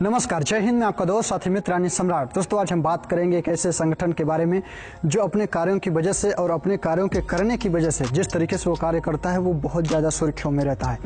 नमस्कार, जय हिंद। मैं आपका दोस्त साथी मित्र यानी सम्राट। दोस्तों, आज हम बात करेंगे एक ऐसे संगठन के बारे में जो अपने कार्यों की वजह से और अपने कार्यों के करने की वजह से जिस तरीके से वो कार्य करता है वो बहुत ज़्यादा सुर्खियों में रहता है।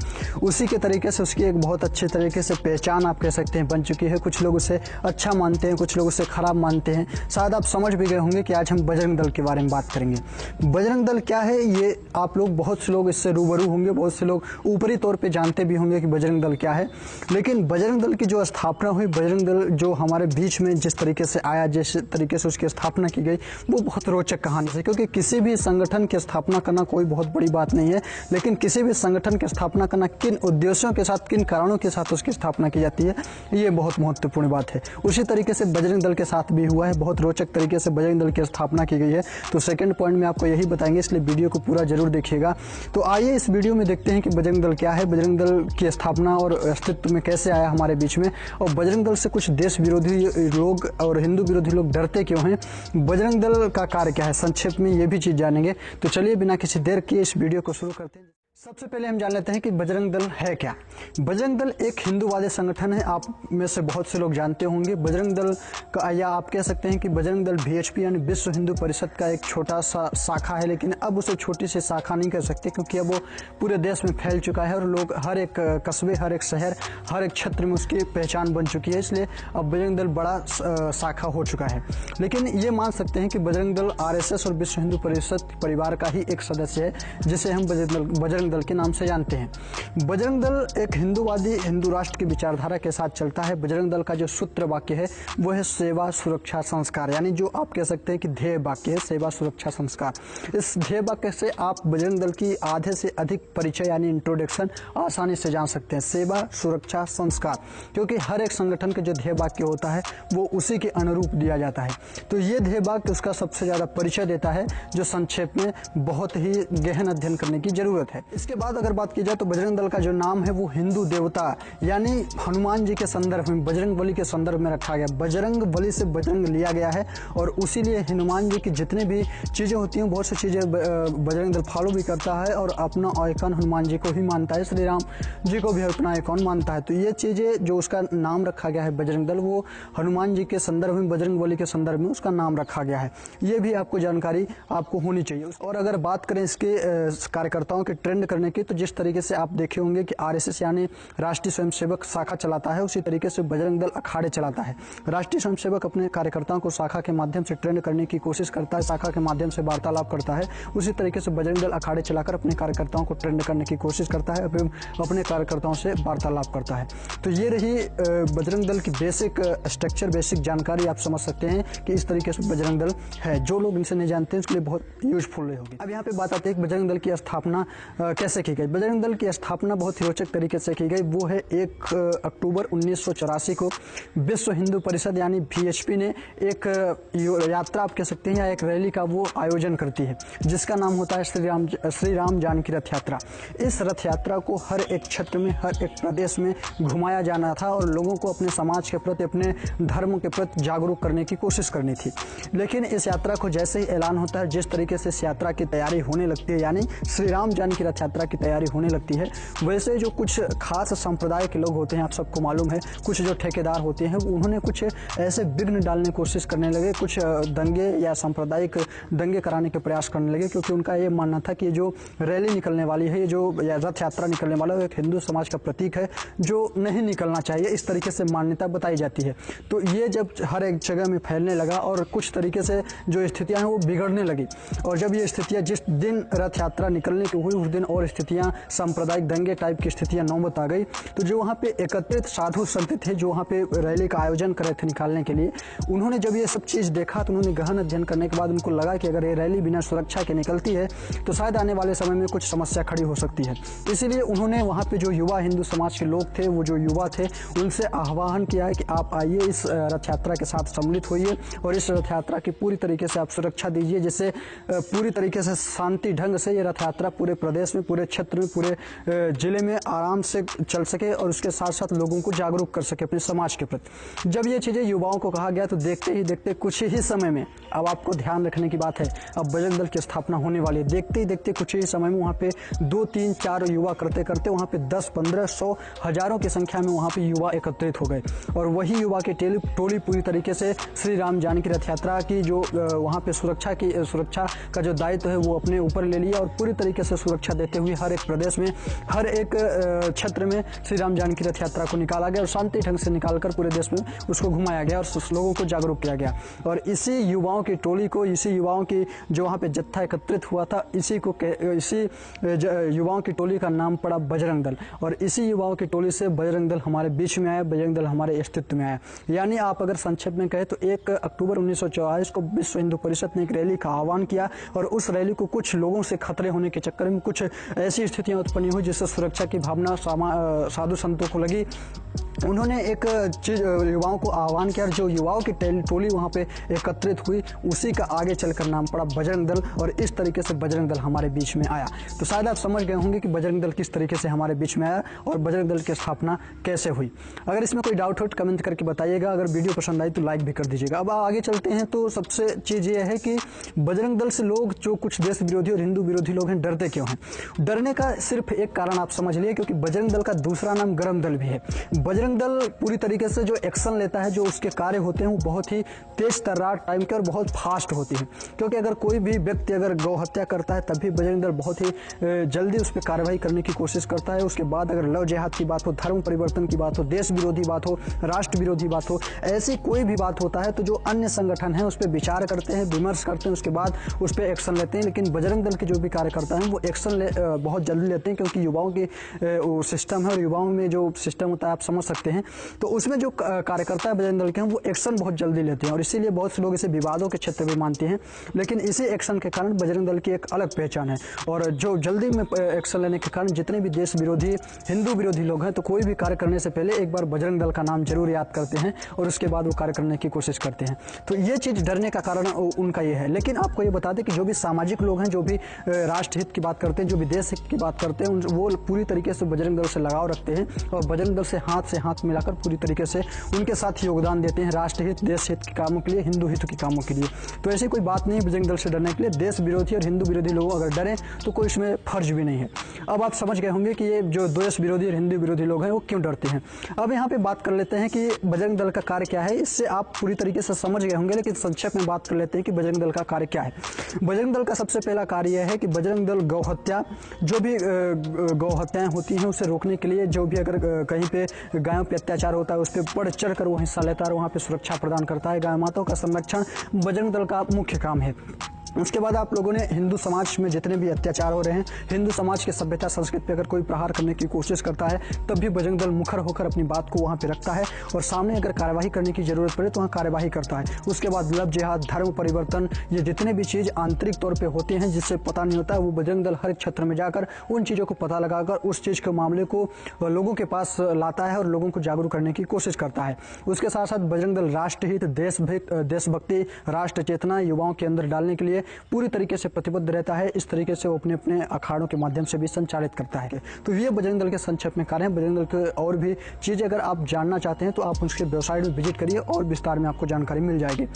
उसी के तरीके से उसकी एक बहुत अच्छे तरीके से पहचान आप कह सकते हैं बन चुकी है। कुछ लोग उसे अच्छा मानते हैं, कुछ लोग उसे खराब मानते हैं। शायद आप समझ भी गए होंगे कि आज हम बजरंग दल के बारे में बात करेंगे। बजरंग दल क्या है, ये आप लोग बहुत से लोग इससे रूबरू होंगे, बहुत से लोग ऊपरी तौर पर जानते भी होंगे कि बजरंग दल क्या है। लेकिन बजरंग दल की जो स्थापना हुई, बजरंग दल जो हमारे बीच में जिस तरीके से आया, जिस तरीके से उसकी स्थापना की गई, वो बहुत रोचक कहानी है। क्योंकि किसी भी संगठन की स्थापना करना कोई बहुत बड़ी बात नहीं है, लेकिन किसी भी संगठन की स्थापना करना किन उद्देश्यों के साथ, किन कारणों के साथ उसकी स्थापना की जाती है, ये बहुत महत्वपूर्ण बात है। उसी तरीके से बजरंग दल के साथ भी हुआ है। बहुत रोचक तरीके से बजरंग दल की स्थापना की गई है। तो सेकंड पॉइंट में आपको यही बताएंगे, इसलिए वीडियो को पूरा जरूर देखिएगा। तो आइए इस वीडियो में देखते हैं कि बजरंग दल क्या है, बजरंग दल की स्थापना और अस्तित्व में कैसे आया हमारे बीच में, और बजरंग दल से कुछ देश विरोधी लोग और हिंदू विरोधी लोग डरते क्यों हैं, बजरंग दल का कार्य क्या है, संक्षेप में ये भी चीज जानेंगे। तो चलिए बिना किसी देर के इस वीडियो को शुरू करते हैं। सबसे पहले हम जान लेते हैं कि बजरंग दल है क्या। बजरंग दल एक हिंदूवादी संगठन है। आप में से बहुत से लोग जानते होंगे बजरंग दल का, या आप कह सकते हैं कि बजरंग दल VHP यानी विश्व हिंदू परिषद का एक छोटा सा शाखा है। लेकिन अब उसे छोटी सी शाखा नहीं कह सकते, क्योंकि अब वो पूरे देश में फैल चुका है और लोग हर एक कस्बे, हर एक शहर, हर एक क्षेत्र में उसकी पहचान बन चुकी है। इसलिए अब बजरंग दल बड़ा शाखा हो चुका है। लेकिन ये मान सकते हैं कि बजरंग दल RSS और विश्व हिंदू परिषद परिवार का ही एक सदस्य है, जिसे हम बजरंग दल के नाम से जानते हैं। बजरंग दल एक हिंदूवादी, हिंदू राष्ट्र की विचारधारा के साथ चलता है। बजरंग दल का जो सूत्र वाक्य है वो है सेवा सुरक्षा संस्कार, यानी जो आप कह सकते हैं कि ध्येय वाक्य है सेवा सुरक्षा संस्कार। इस ध्येय वाक्य से आप बजरंग दल की आधे से अधिक परिचय यानी इंट्रोडक्शन आसानी से जान सकते हैं, सेवा सुरक्षा संस्कार। क्योंकि हर एक संगठन का जो ध्येय वाक्य होता है वो उसी के अनुरूप दिया जाता है। तो ये ध्येय वाक्य उसका सबसे ज्यादा परिचय देता है, जो संक्षेप में बहुत ही गहन अध्ययन करने की जरूरत है। इसके बाद अगर बात की जाए तो बजरंग दल का जो नाम है वो हिंदू देवता यानी हनुमान जी के संदर्भ में, बजरंग बली के संदर्भ में रखा गया। बजरंग बली से बजरंग लिया गया है और उसीलिए हनुमान जी की जितने भी चीजें होती हैं, बहुत सी चीजें बजरंग दल फॉलो भी करता है और अपना आइकॉन हनुमान जी को ही मानता है, श्री राम जी को भी अपना आइकॉन मानता है। तो ये चीजें जो उसका नाम रखा गया है बजरंग दल, वो हनुमान जी के संदर्भ में, बजरंग बली के संदर्भ में उसका नाम रखा गया है। ये भी आपको जानकारी आपको होनी चाहिए। और अगर बात करें इसके कार्यकर्ताओं के ट्रेंड करने की, तो जिस तरीके से आप देखे होंगे कि RSS यानी राष्ट्रीय स्वयंसेवक शाखा चलाता है, उसी तरीके से बजरंग दल अखाड़े चलाता है। राष्ट्रीय स्वयंसेवक अपने कार्यकर्ताओं को शाखा के माध्यम से ट्रेंड करने की कोशिश करता है, शाखा के माध्यम से वार्तालाप करता है। उसी तरीके से बजरंग दल अखाड़े चलाकर अपने कार्यकर्ताओं को ट्रेंड करने की कोशिश करता है, अपने कार्यकर्ताओं से वार्तालाप करता है। तो ये रही बजरंग दल की बेसिक स्ट्रक्चर, बेसिक जानकारी। आप समझ सकते हैं कि इस तरीके से बजरंग दल है। जो लोग इनसे नहीं जानते उसके लिए बहुत यूजफुल होगी। अब यहाँ पे बात आती है कि बजरंग दल की स्थापना कैसे की गई। बजरंग दल की स्थापना बहुत ही रोचक तरीके से की गई। वो है 1 अक्टूबर 1984 को विश्व हिंदू परिषद यानी VHP ने एक यात्रा आप कह सकते हैं या एक रैली का वो आयोजन करती है, जिसका नाम होता है श्री राम जानकी रथ यात्रा। इस रथ यात्रा को हर एक क्षेत्र में, हर एक प्रदेश में घुमाया जाना था और लोगों को अपने समाज के प्रति, अपने धर्म के प्रति जागरूक करने की कोशिश करनी थी। लेकिन इस यात्रा को जैसे ही ऐलान होता है, जिस तरीके से इस यात्रा की तैयारी होने लगती है, यानी श्री राम जानकी रथ यात्रा की तैयारी होने लगती है, वैसे जो कुछ खास संप्रदाय के लोग होते हैं, आप सबको मालूम है, कुछ जो ठेकेदार होते हैं, उन्होंने कुछ ऐसे विघ्न डालने की कोशिश करने लगे, कुछ दंगे या सांप्रदायिक दंगे कराने के प्रयास करने लगे। क्योंकि उनका ये मानना था कि जो रैली निकलने वाली है, ये जो रथ यात्रा निकलने वाला है, एक हिंदू समाज का प्रतीक है जो नहीं निकलना चाहिए, इस तरीके से मान्यता बताई जाती है। तो ये जब हर एक जगह में फैलने लगा और कुछ तरीके से जो स्थितियां हैं वो बिगड़ने लगी, और जब ये स्थितियां, जिस दिन रथ यात्रा निकलने की हुई उस दिन और स्थितियां सांप्रदायिक दंगे टाइप की स्थितियां नौबत आ गई, तो जो वहाँ पे एकत्रित साधु संत थे, जो वहाँ पे रैली का आयोजन कर रहे थे निकालने के लिए, उन्होंने जब ये सब चीज़ देखा तो उन्होंने गहन अध्ययन करने के बाद उनको लगा कि अगर ये रैली बिना सुरक्षा के निकलती है तो शायद आने वाले समय में कुछ समस्या खड़ी हो सकती है। इसीलिए उन्होंने वहाँ पे जो युवा हिंदू समाज के लोग थे, वो जो युवा थे, उनसे आह्वान किया है कि आप आइए, इस रथ यात्रा के साथ सम्मिलित होइए और इस रथ यात्रा की पूरी तरीके से आप सुरक्षा दीजिए, जिससे पूरी तरीके से शांति ढंग से ये रथ यात्रा पूरे प्रदेश में, में, पूरे क्षेत्र में, पूरे जिले में आराम से चल सके और उसके साथ साथ लोगों को जागरूक कर सके अपने समाज के प्रति। जब ये चीज़ें युवाओं को कहा गया तो देखते ही देखते कुछ ही समय में, अब आपको ध्यान रखने की बात है, अब बजरंग दल की स्थापना होने वाली है। देखते ही देखते कुछ ही समय में वहाँ पे 2, 3, 4 युवा करते करते वहाँ पे 10, 15, 100, हजारों की संख्या में वहाँ पे युवा एकत्रित हो गए और वही युवा की टोली पूरी तरीके से श्री राम जानकी रथ यात्रा की जो वहाँ पे सुरक्षा का जो दायित्व है वो अपने ऊपर ले लिया और पूरी तरीके से सुरक्षा देते हुए हर एक प्रदेश में, हर एक क्षेत्र में श्री राम जानकी रथ यात्रा को निकाला गया और शांति ढंग से निकालकर पूरे देश में उसको घुमाया गया और लोगों को जागरूक किया गया। और इसी युवाओं की टोली को, इसी युवाओं की जो वहाँ पे जत्था एकत्रित हुआ था, इसी युवाओं की टोली का नाम पड़ा बजरंग दल। और इसी युवाओं की टोली से बजरंग दल हमारे बीच में आया, बजरंग दल हमारे अस्तित्व में आया। यानी आप अगर संक्षेप में कहें तो 1 अक्टूबर 1944 को विश्व हिंदू परिषद ने एक रैली का आह्वान किया और उस रैली को कुछ लोगों से खतरे होने के चक्कर में कुछ ऐसी स्थितियां उत्पन्न हुई जिससे सुरक्षा की भावना साधु संतों को लगी। उन्होंने एक चीज युवाओं को आह्वान किया, जो युवाओं की टोली वहाँ पे एकत्रित हुई, उसी का आगे चलकर नाम पड़ा बजरंग दल और इस तरीके से बजरंग दल हमारे बीच में आया। तो शायद आप समझ गए होंगे कि बजरंग दल किस तरीके से हमारे बीच में आया और बजरंग दल की स्थापना कैसे हुई। अगर इसमें कोई डाउट हो तो कमेंट करके बताइएगा, अगर वीडियो पसंद आई तो लाइक भी कर दीजिएगा। अब आगे चलते हैं तो सबसे चीज़ ये है कि बजरंग दल से लोग, जो कुछ देश विरोधी और हिंदू विरोधी लोग हैं, डरते क्यों हैं? डरने का सिर्फ एक कारण आप समझ लिए, क्योंकि बजरंग दल का दूसरा नाम गरम दल भी है। बजरंग दल पूरी तरीके से जो एक्शन लेता है, जो उसके कार्य होते हैं वो बहुत ही तेज तर्रार टाइम के और बहुत फास्ट होती है। क्योंकि अगर कोई भी व्यक्ति अगर गौ हत्या करता है तब भी बजरंग दल बहुत ही जल्दी उस पर कार्रवाई करने की कोशिश करता है। उसके बाद अगर लव जिहाद की बात हो, धर्म परिवर्तन की बात हो, देश विरोधी बात हो, राष्ट्र विरोधी बात हो, ऐसी कोई भी बात होता है तो जो अन्य संगठन है उस पर विचार करते हैं, विमर्श करते हैं, उसके बाद उस पर एक्शन लेते हैं। लेकिन बजरंग दल के जो भी कार्यकर्ता हैं वो एक्शन बहुत जल्दी लेते हैं, क्योंकि युवाओं की सिस्टम है और युवाओं में जो सिस्टम होता है आप समझ सकते हैं। तो उसमें जो कार्यकर्ता है बजरंग दल के हैं वो एक्शन बहुत जल्दी लेते हैं और इसीलिए बहुत से लोग इसे विवादों के क्षेत्र में मानते हैं। लेकिन इसी एक्शन के कारण बजरंग दल की एक अलग पहचान है और जो जल्दी में एक्शन लेने के कारण जितने भी देश विरोधी, हिंदू विरोधी लोग हैं तो कोई भी कार्य करने से पहले एक बार बजरंग दल का नाम जरूर याद करते हैं और उसके बाद वो कार्य करने की कोशिश करते हैं। तो ये चीज़ डरने का कारण उनका ये है। लेकिन आपको ये बता दें कि जो भी सामाजिक लोग हैं, जो भी राष्ट्र हित की बात करते हैं, जो भी देश हित की बात करते हैं, वो पूरी तरीके से बजरंग दल से लगाव रखते हैं और बजरंग दल से हाथ मिलाकर पूरी तरीके से उनके साथ योगदान देते हैं राष्ट्र हित, देश हित के कामों के लिए, हिंदू हित के कामों के लिए। तो ऐसी कोई बात नहीं है बजरंग दल से डरने के लिए। देश विरोधी और हिंदू विरोधी लोग अगर डरें तो कोई इसमें फर्ज भी नहीं है। अब आप समझ गए होंगे कि ये जो देश विरोधी और हिंदू विरोधी लोग हैं वो क्यों डरते हैं। अब यहाँ पे बात कर लेते हैं कि बजरंग दल का कार्य क्या है। इससे आप पूरी तरीके से समझ गए होंगे, लेकिन संक्षेप में बात कर लेते हैं कि बजरंग दल का कार्य क्या है। बजरंग दल का सबसे पहला कार्य यह है कि बजरंग दल गौ हत्या, जो भी गौ हत्याएं होती हैं उसे रोकने के लिए, जो भी अगर कहीं पे गायों पे अत्याचार होता है उस पर बढ़ चढ़ कर वो हिस्सा लेता है, वहाँ पे सुरक्षा प्रदान करता है। गाय माताओं का संरक्षण बजरंग दल का मुख्य काम है। उसके बाद आप लोगों ने हिंदू समाज में जितने भी अत्याचार हो रहे हैं, हिंदू समाज की सभ्यता संस्कृति पे अगर कोई प्रहार करने की कोशिश करता है तब भी बजरंग दल मुखर होकर अपनी बात को वहाँ पे रखता है और सामने अगर कार्यवाही करने की जरूरत पड़े तो वहाँ कार्यवाही करता है। उसके बाद लव जिहाद, धर्म परिवर्तन, ये जितने भी चीज़ आंतरिक तौर पर होते हैं जिससे पता नहीं होता है, वो बजरंग दल हर क्षेत्र में जाकर उन चीज़ों को पता लगाकर उस चीज़ के मामले को लोगों के पास लाता है और लोगों को जागरूक करने की कोशिश करता है। उसके साथ साथ बजरंग दल राष्ट्रहित, देशभक्ति, राष्ट्र चेतना युवाओं के अंदर डालने के लिए पूरी तरीके से प्रतिबद्ध रहता है। इस तरीके से वो अपने अपने अखाड़ों के माध्यम से भी संचालित करता है। तो ये बजरंग दल के संक्षेप में कार्य है। बजरंग दल के और भी चीज़ें अगर आप जानना चाहते हैं तो आप उसके वेबसाइट में विजिट करिए और विस्तार में आपको जानकारी मिल जाएगी।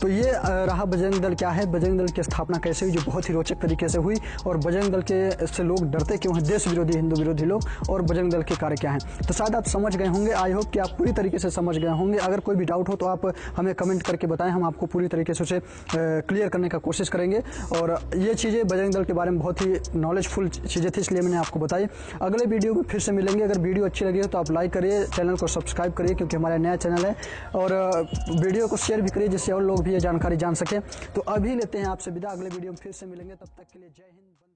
तो ये रहा बजरंग दल क्या है, बजरंग दल की स्थापना कैसे हुई, जो बहुत ही रोचक तरीके से हुई, और बजरंग दल के से लोग डरते क्यों हैं, देश विरोधी, हिंदू विरोधी लोग, और बजरंग दल के कार्य क्या हैं। तो शायद आप समझ गए होंगे। आई होप कि आप पूरी तरीके से समझ गए होंगे। अगर कोई भी डाउट हो तो आप हमें कमेंट करके बताएं, हम आपको पूरी तरीके से उसे क्लियर करने का कोशिश करेंगे। और ये चीज़ें बजरंग दल के बारे में बहुत ही नॉलेजफुल चीज़ें थी, इसलिए मैंने आपको बताई। अगले वीडियो में फिर से मिलेंगे। अगर वीडियो अच्छी लगी हो तो आप लाइक करिए, चैनल को सब्सक्राइब करिए क्योंकि हमारा नया चैनल है, और वीडियो को शेयर भी करिए जिससे और लोग भी ये जानकारी जान सकें। तो अभी लेते हैं आपसे विदा, अगले वीडियो में फिर से मिलेंगे। तब तक के लिए जय हिंद।